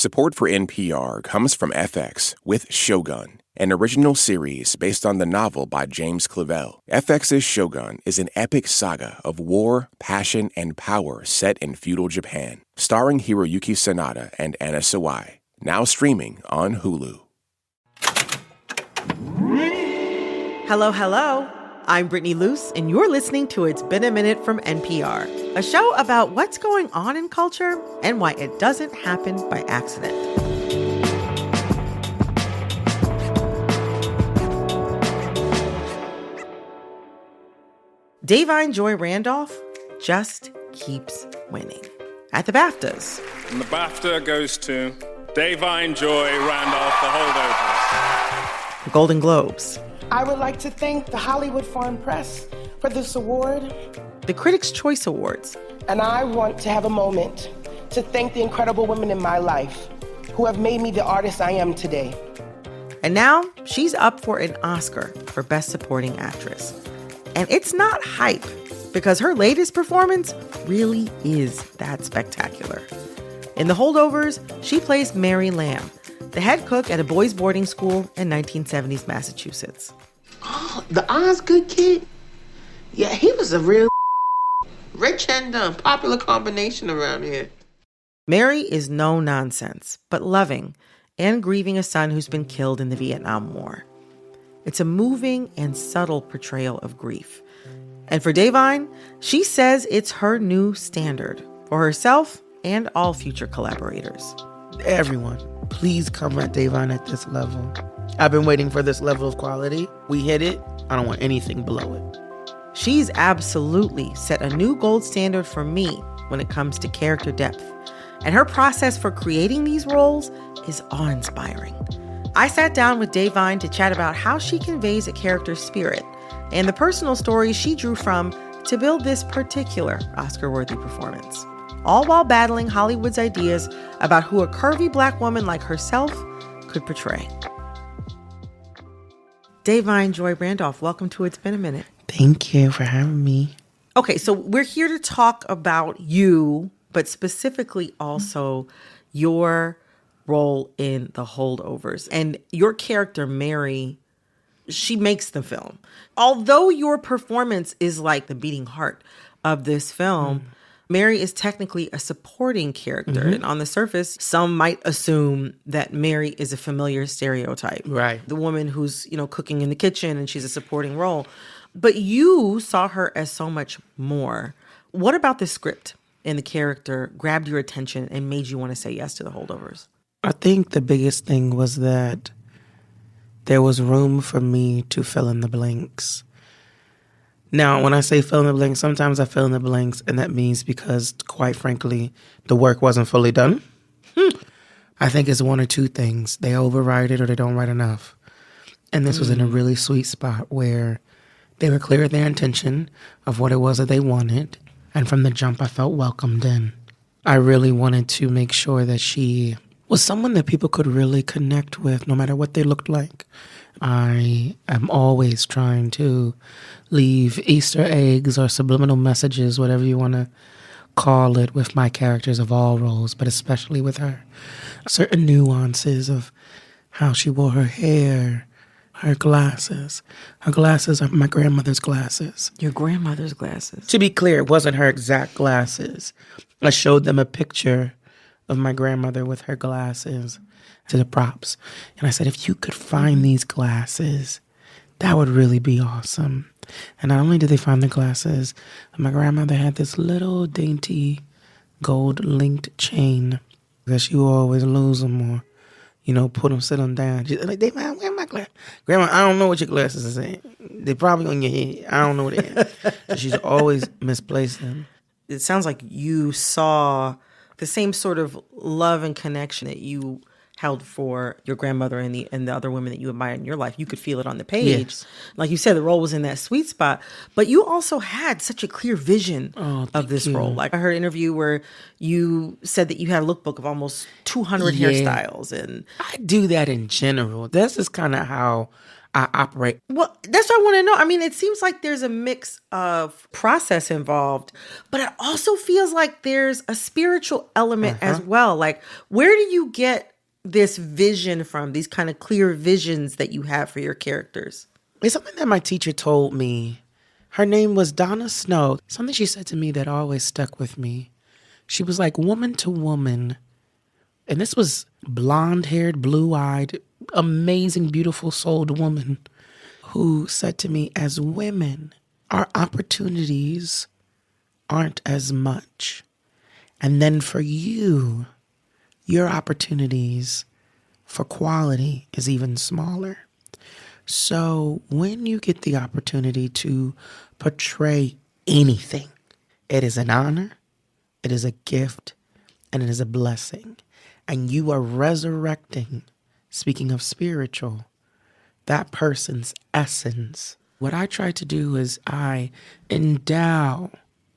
Support for NPR comes from FX with Shogun, an original series based on the novel by James Clavell. FX's Shogun is an epic saga of war, passion, and power set in feudal Japan, starring Hiroyuki Sanada and Anna Sawai. Now streaming on Hulu. Hello, hello. I'm Brittany Luse, and you're listening to It's Been a Minute from NPR, a show about what's going on in culture and why it doesn't happen by accident. Da'Vine Joy Randolph just keeps winning at the BAFTAs. And the BAFTA goes to Da'Vine Joy Randolph, the Holdovers. The Golden Globes. I would like to thank the Hollywood Foreign Press for this award. The Critics' Choice Awards. And I want to have a moment to thank the incredible women in my life who have made me the artist I am today. And now she's up for an Oscar for Best Supporting Actress. And it's not hype, because her latest performance really is that spectacular. In The Holdovers, she plays Mary Lamb, the head cook at a boys' boarding school in 1970s Massachusetts. Oh, the Osgood kid? Yeah, he was a real rich and popular combination around here. Mary is no nonsense, but loving and grieving a son who's been killed in the Vietnam War. It's a moving and subtle portrayal of grief. And for Da'Vine, she says it's her new standard for herself and all future collaborators. Everyone, please come at Da'Vine at this level. I've been waiting for this level of quality. We hit it. I don't want anything below it. She's absolutely set a new gold standard for me when it comes to character depth. And her process for creating these roles is awe-inspiring. I sat down with Da'Vine to chat about how she conveys a character's spirit and the personal stories she drew from to build this particular Oscar-worthy performance, all while battling Hollywood's ideas about who a curvy Black woman like herself could portray. Da'Vine Joy Randolph, welcome to It's Been a Minute. Thank you for having me. Okay, so we're here to talk about you, but specifically also your role in The Holdovers. And your character, Mary, she makes the film. Although your performance is like the beating heart of this film, Mary is technically a supporting character. And on the surface, some might assume that Mary is a familiar stereotype. Right. The woman who's, cooking in the kitchen and she's a supporting role. But you saw her as so much more. What about the script and the character grabbed your attention and made you want to say yes to The Holdovers? I think the biggest thing was that there was room for me to fill in the blanks. Now, when I say fill in the blanks, sometimes I fill in the blanks, and that means because, quite frankly, the work wasn't fully done. I think it's one or two things. They overwrite it or they don't write enough. And this was in a really sweet spot where they were clear in their intention of what it was that they wanted. And from the jump, I felt welcomed in. I really wanted to make sure that she was someone that people could really connect with, no matter what they looked like. I am always trying to leave Easter eggs or subliminal messages, whatever you want to call it, with my characters of all roles, but especially with her. Certain nuances of how she wore her hair, her glasses. Her glasses are my grandmother's glasses. Your grandmother's glasses. To be clear, it wasn't her exact glasses. I showed them a picture of my grandmother with her glasses to the props. And I said, if you could find these glasses, that would really be awesome. And not only did they find the glasses, my grandmother had this little dainty gold linked chain that she would always lose them or, put them, sit them down. She's like, where my glasses? Grandma, I don't know what your glasses are saying. They're probably on your head. I don't know what they are. So she's always misplaced them. It sounds like you saw the same sort of love and connection that you held for your grandmother and the other women that you admire in your life. You could feel it on the page. Yes. Like you said, the role was in that sweet spot, but you also had such a clear vision of this role. Like I heard an interview where you said that you had a lookbook of almost 200 hairstyles. And I do that in general. That's just kind of how I operate. well, that's what I want to know. I mean, it seems like there's a mix of process involved, but it also feels like there's a spiritual element as well. Like, where do you get this vision from, these kind of clear visions that you have for your characters? It's something that my teacher told me. Her name was Donna Snow. Something she said to me that always stuck with me. She was like, woman to woman. And this was blonde-haired, blue-eyed, amazing, beautiful souled woman who said to me, as women, our opportunities aren't as much. And then for you, your opportunities for quality is even smaller. So when you get the opportunity to portray anything, it is an honor, it is a gift, and it is a blessing. And you are resurrecting, speaking of spiritual, that person's essence. What I try to do is I endow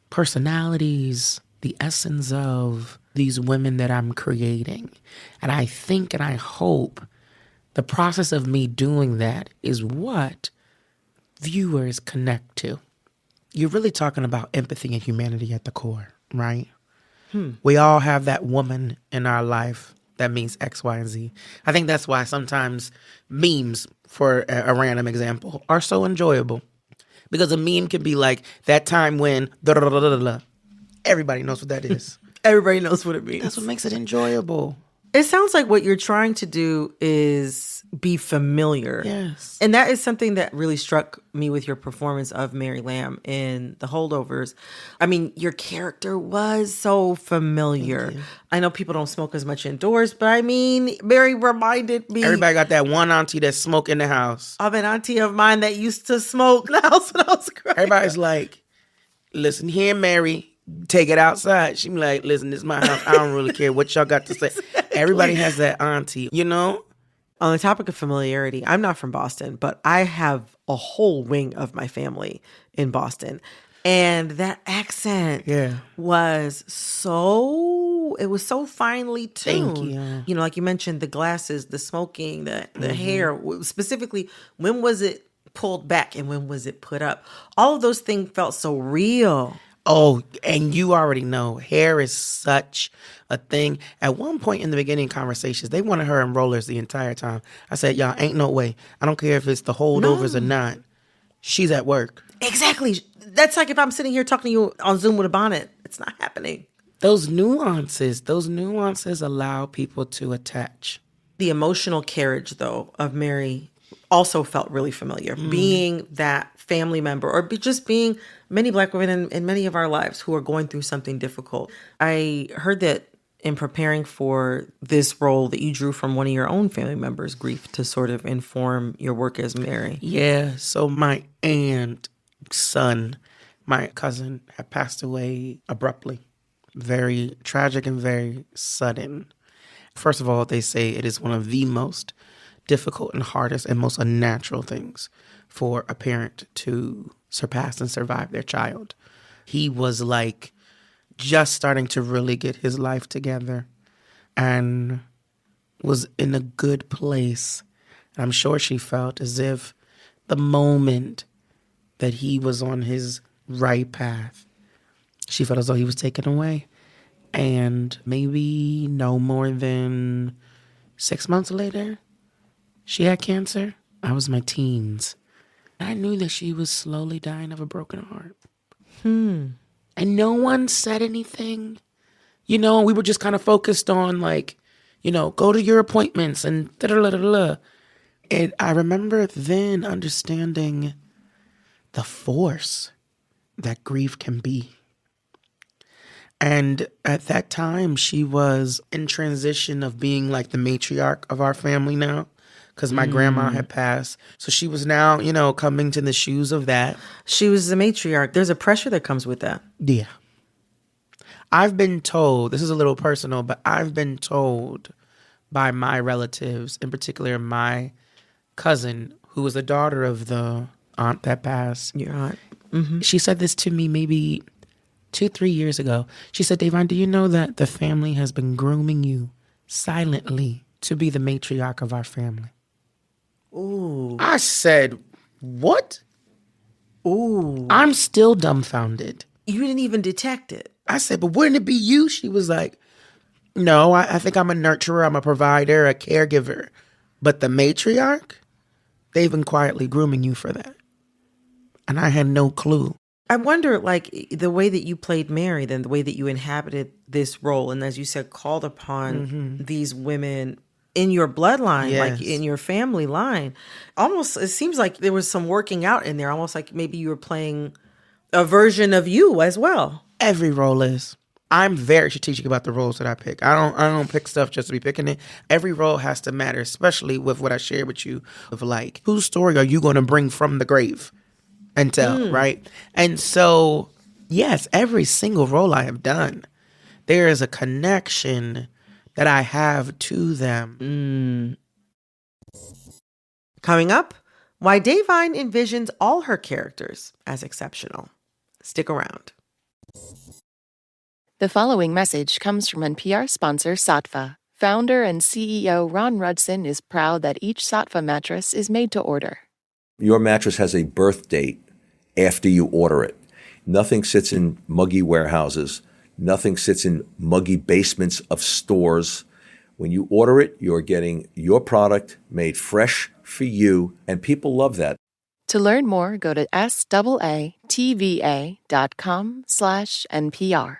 personalities, the essence of these women that I'm creating. And I think and I hope the process of me doing that is what viewers connect to. You're really talking about empathy and humanity at the core, right? We all have that woman in our life that means X, Y, and Z. I think that's why sometimes memes, for a random example, are so enjoyable. Because a meme can be like that time when everybody knows what that is. Everybody knows what it means. That's what makes it enjoyable. It sounds like what you're trying to do is be familiar. Yes. And that is something that really struck me with your performance of Mary Lamb in The Holdovers. I mean, your character was so familiar. I know people don't smoke as much indoors, but I mean, Mary reminded me. Everybody got that one auntie that smoke in the house. Of an auntie of mine that used to smoke in the house when I was growing up. Everybody's like, listen here, Mary. Take it outside. She be like, listen, this is my house. I don't really care what y'all got to say. Exactly. Everybody has that auntie, you know? On the topic of familiarity, I'm not from Boston, but I have a whole wing of my family in Boston. And that accent was so finely tuned. Thank you. You know, like you mentioned, the glasses, the smoking, the hair. Specifically, when was it pulled back and when was it put up? All of those things felt so real. Oh, and you already know, hair is such a thing. At one point in the beginning conversations, they wanted her in rollers the entire time. I said, y'all, ain't no way. I don't care if it's the holdovers or not. She's at work. Exactly. That's like if I'm sitting here talking to you on Zoom with a bonnet. It's not happening. Those nuances allow people to attach. The emotional carriage, though, of Mary also felt really familiar. Being that family member or just being many Black women in many of our lives who are going through something difficult. I heard that in preparing for this role that you drew from one of your own family members' grief to sort of inform your work as Mary. Yeah, so my aunt's son, my cousin, had passed away abruptly. Very tragic and very sudden. First of all, they say it is one of the most difficult and hardest and most unnatural things for a parent to surpass and survive their child. He was like just starting to really get his life together and was in a good place. And I'm sure she felt as if the moment that he was on his right path, she felt as though he was taken away. And maybe no more than 6 months later, she had cancer. I was in my teens. I knew that she was slowly dying of a broken heart. And no one said anything. You know, we were just kind of focused on like, you know, go to your appointments and da-da-da-da-da. And I remember then understanding the force that grief can be. And at that time, she was in transition of being like the matriarch of our family now. Because my grandma had passed. So she was now, you know, coming to the shoes of that. She was the matriarch. There's a pressure that comes with that. Yeah. I've been told, this is a little personal, but I've been told by my relatives, in particular my cousin, who was the daughter of the aunt that passed. Your aunt. She said this to me maybe 2-3 years ago. She said, Davon, do you know that the family has been grooming you silently to be the matriarch of our family? Ooh. I said, what? Ooh. I'm still dumbfounded. You didn't even detect it. I said, but wouldn't it be you? She was like, no, I think I'm a nurturer, I'm a provider, a caregiver. But the matriarch, they've been quietly grooming you for that. And I had no clue. I wonder, like, the way that you played Mary, then the way that you inhabited this role, and as you said, called upon these women in your bloodline, like in your family line. Almost, it seems like there was some working out in there, almost like maybe you were playing a version of you as well. Every role is. I'm very strategic about the roles that I pick. I don't pick stuff just to be picking it. Every role has to matter, especially with what I shared with you of like, whose story are you going to bring from the grave and tell, right? And so, yes, every single role I have done, there is a connection that I have to them. Coming up, why Dayvine envisions all her characters as exceptional. Stick around. The following message comes from NPR sponsor Saatva. Founder and CEO Ron Rudson is proud that each Saatva mattress is made to order. Your mattress has a birth date after you order it. Nothing sits in muggy warehouses. Nothing sits in muggy basements of stores. When you order it, you're getting your product made fresh for you, and people love that. To learn more, go to saatva.com/NPR.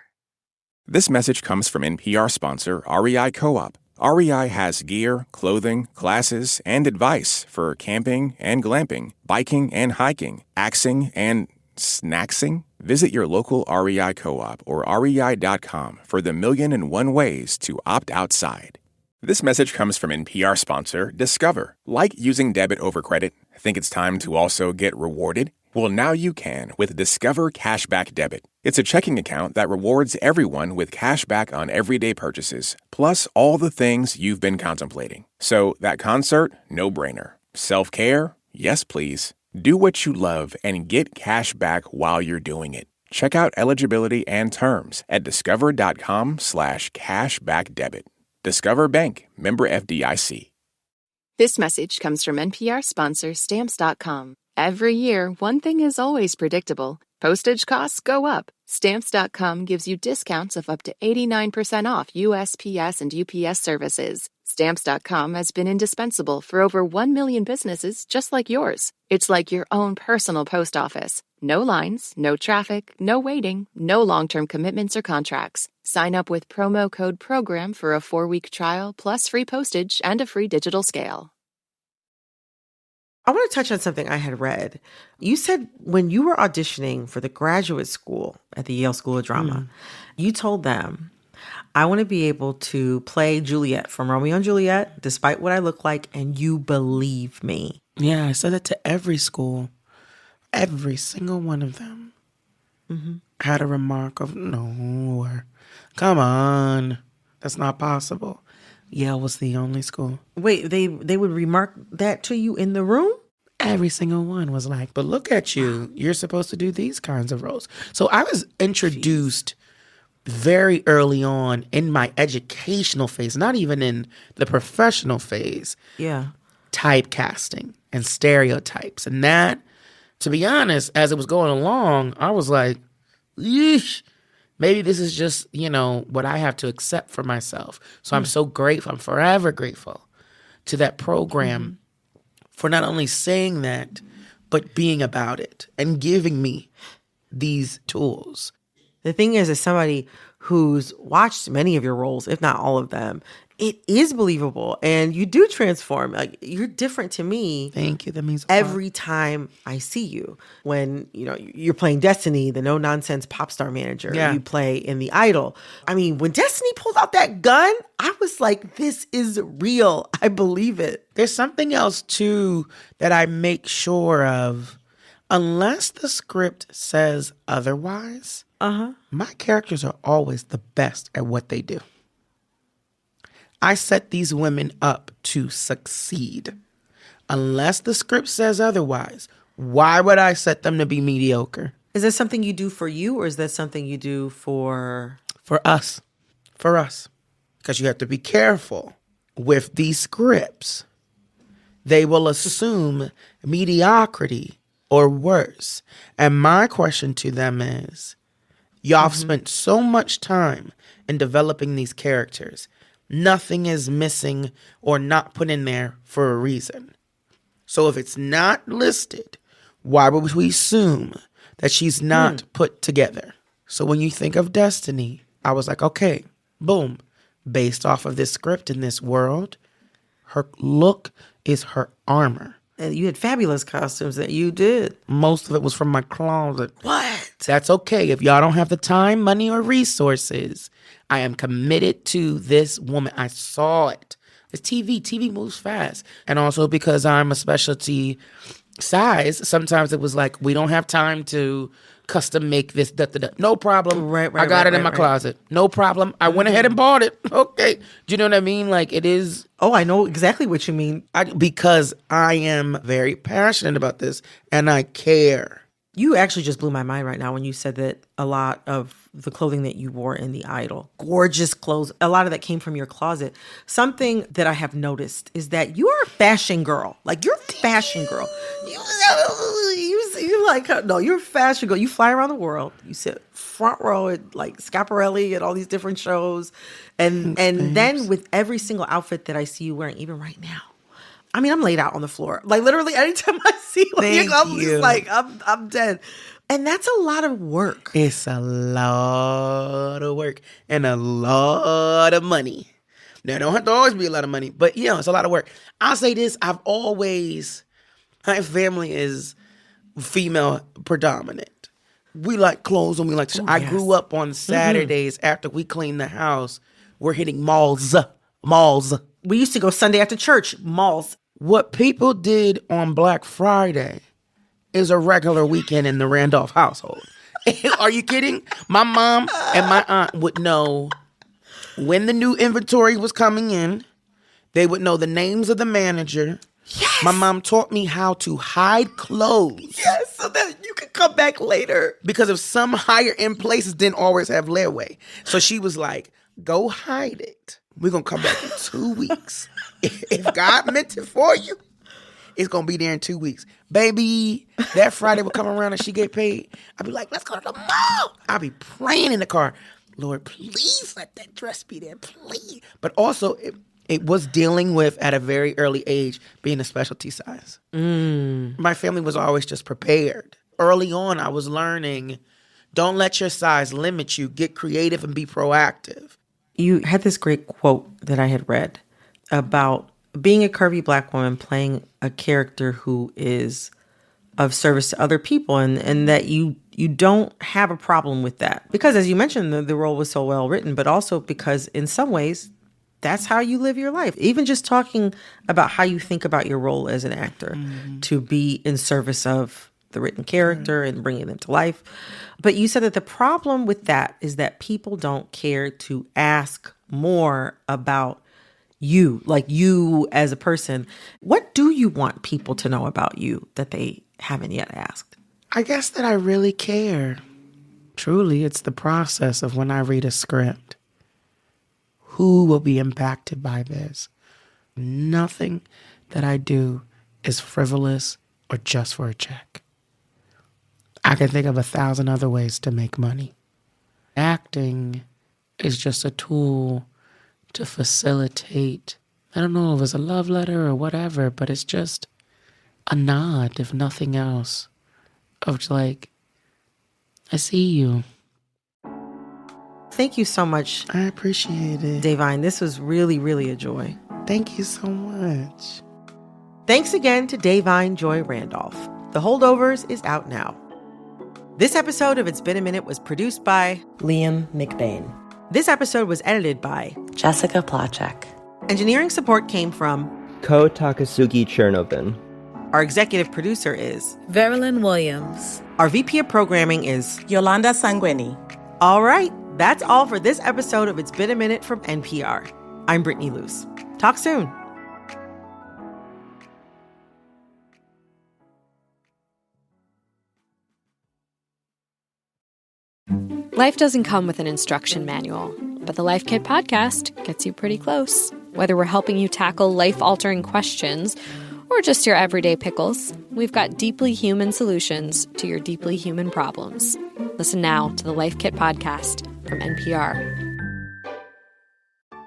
This message comes from NPR sponsor REI Co-op. REI has gear, clothing, classes, and advice for camping and glamping, biking and hiking, axing and snacksing. Visit your local REI Co-op or rei.com for the 1,000,001 ways to opt outside. This message comes from NPR sponsor Discover. Like using debit over credit? Think it's time to also get rewarded? Well, now you can with Discover Cashback Debit. It's a checking account that rewards everyone with cash back on everyday purchases, plus all the things you've been contemplating. So that concert, no-brainer. Self-care? Yes, please. Do what you love and get cash back while you're doing it. Check out eligibility and terms at discover.com/cashbackdebit. Discover Bank, member FDIC. This message comes from NPR sponsor Stamps.com. Every year, one thing is always predictable. Postage costs go up. Stamps.com gives you discounts of up to 89% off USPS and UPS services. Stamps.com has been indispensable for over 1 million businesses just like yours. It's like your own personal post office. No lines, no traffic, no waiting, no long-term commitments or contracts. Sign up with promo code PROGRAM for a 4-week trial, plus free postage and a free digital scale. I want to touch on something I had read. You said when you were auditioning for the graduate school at the Yale School of Drama, you told them, I want to be able to play Juliet from Romeo and Juliet, despite what I look like, and you believe me. Yeah, I said that to every school. Every single one of them had a remark of, no, or come on, that's not possible. Yale was the only school. Wait, they would remark that to you in the room? Every single one was like, but look at you. You're supposed to do these kinds of roles. So I was introduced very early on in my educational phase, not even in the professional phase. Yeah. Typecasting and stereotypes. And that, to be honest, as it was going along, I was like, yeesh. Maybe this is just, what I have to accept for myself. So I'm so grateful. I'm forever grateful to that program for not only saying that, but being about it and giving me these tools. The thing is, as somebody who's watched many of your roles, if not all of them, it is believable. And you do transform. Like, you're different to me. Thank you. That means a lot. Every time I see you. When, you're playing Destiny, the no-nonsense pop star manager you play in The Idol. I mean, when Destiny pulled out that gun, I was like, this is real. I believe it. There's something else, too, that I make sure of. Unless the script says otherwise, my characters are always the best at what they do. I set these women up to succeed. Unless the script says otherwise, why would I set them to be mediocre? Is that something you do for you, or is that something you do for... For us. For us. Because you have to be careful with these scripts. They will assume mediocrity or worse. And my question to them is, y'all have spent so much time in developing these characters. Nothing is missing or not put in there for a reason. So if it's not listed, why would we assume that she's not put together? So when you think of Destiny, I was like, okay, boom. Based off of this script in this world, her look is her armor. And you had fabulous costumes that you did. Most of it was from my closet. What? That's okay. If y'all don't have the time, money, or resources, I am committed to this woman. I saw it. It's TV. TV moves fast. And also because I'm a specialty size, sometimes it was like, we don't have time to custom make this. No problem. Right. I got it in my closet. No problem. I went ahead and bought it. Okay. Do you know what I mean? Like, it is. Oh, I know exactly what you mean. Because I am very passionate about this and I care. You actually just blew my mind right now when you said that a lot of the clothing that you wore in The Idol, gorgeous clothes, a lot of that came from your closet. Something that I have noticed is that you are a fashion girl. Like, you're a fashion girl. You're like, no, you're a fashion girl. You fly around the world. You sit front row at like Schiaparelli and all these different shows. And then with every single outfit that I see you wearing, even right now, I mean, I'm laid out on the floor. Like, literally, anytime I see you, I'm just like, I'm dead. And that's a lot of work. It's a lot of work and a lot of money. Now, it don't have to always be a lot of money, but, you know, it's a lot of work. I'll say this. My family is female predominant. We like clothes and we like I grew up on Saturdays after we cleaned the house. We're hitting malls. We used to go Sunday after church, malls. What people did on Black Friday is a regular weekend in the Randolph household. Are you kidding? My mom and my aunt would know when the new inventory was coming in. They would know the names of the manager. Yes. My mom taught me how to hide clothes. Yes, so that you could come back later. Because of some higher end places didn't always have layaway. So she was like, go hide it. We're going to come back in 2 weeks. If God meant it for you, it's going to be there in 2 weeks. Baby, that Friday would come around and she get paid. I'd be like, let's go to the mall. I'd be praying in the car. Lord, please let that dress be there, please. But also, it was dealing with, at a very early age, being a specialty size. My family was always just prepared. Early on, I was learning, don't let your size limit you. Get creative and be proactive. You had this great quote that I had read about being a curvy Black woman playing a character who is of service to other people, and that you don't have a problem with that. Because as you mentioned, the role was so well written, but also because in some ways, that's how you live your life. Even just talking about how you think about your role as an actor, to be in service of the written character and bringing them to life. But you said that the problem with that is that people don't care to ask more about you, like you as a person. What do you want people to know about you that they haven't yet asked? I guess that I really care. Truly, it's the process of when I read a script. Who will be impacted by this? Nothing that I do is frivolous or just for a check. I can think of 1,000 other ways to make money. Acting is just a tool to facilitate, I don't know if it's a love letter or whatever, but it's just a nod, if nothing else, of like, I see you. Thank you so much. I appreciate it. Da'Vine, this was really, really a joy. Thank you so much. Thanks again to Da'Vine Joy Randolph. The Holdovers is out now. This episode of It's Been a Minute was produced by Liam McBain. This episode was edited by Jessica Placzek. Engineering support came from Ko Takasugi Chernovin. Our executive producer is Verilyn Williams. Our VP of programming is Yolanda Sanguini. All right, that's all for this episode of It's Been a Minute from NPR. I'm Brittany Luse. Talk soon. Life doesn't come with an instruction manual, but the Life Kit podcast gets you pretty close. Whether we're helping you tackle life-altering questions or just your everyday pickles, we've got deeply human solutions to your deeply human problems. Listen now to the Life Kit podcast from NPR.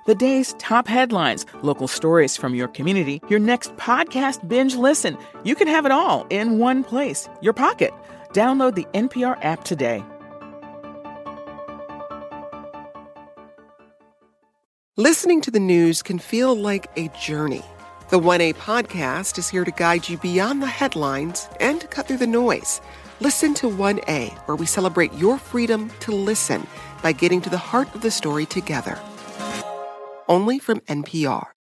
The day's top headlines, local stories from your community, your next podcast binge listen. You can have it all in one place, your pocket. Download the NPR app today. Listening to the news can feel like a journey. The 1A podcast is here to guide you beyond the headlines and cut through the noise. Listen to 1A, where we celebrate your freedom to listen by getting to the heart of the story together. Only from NPR.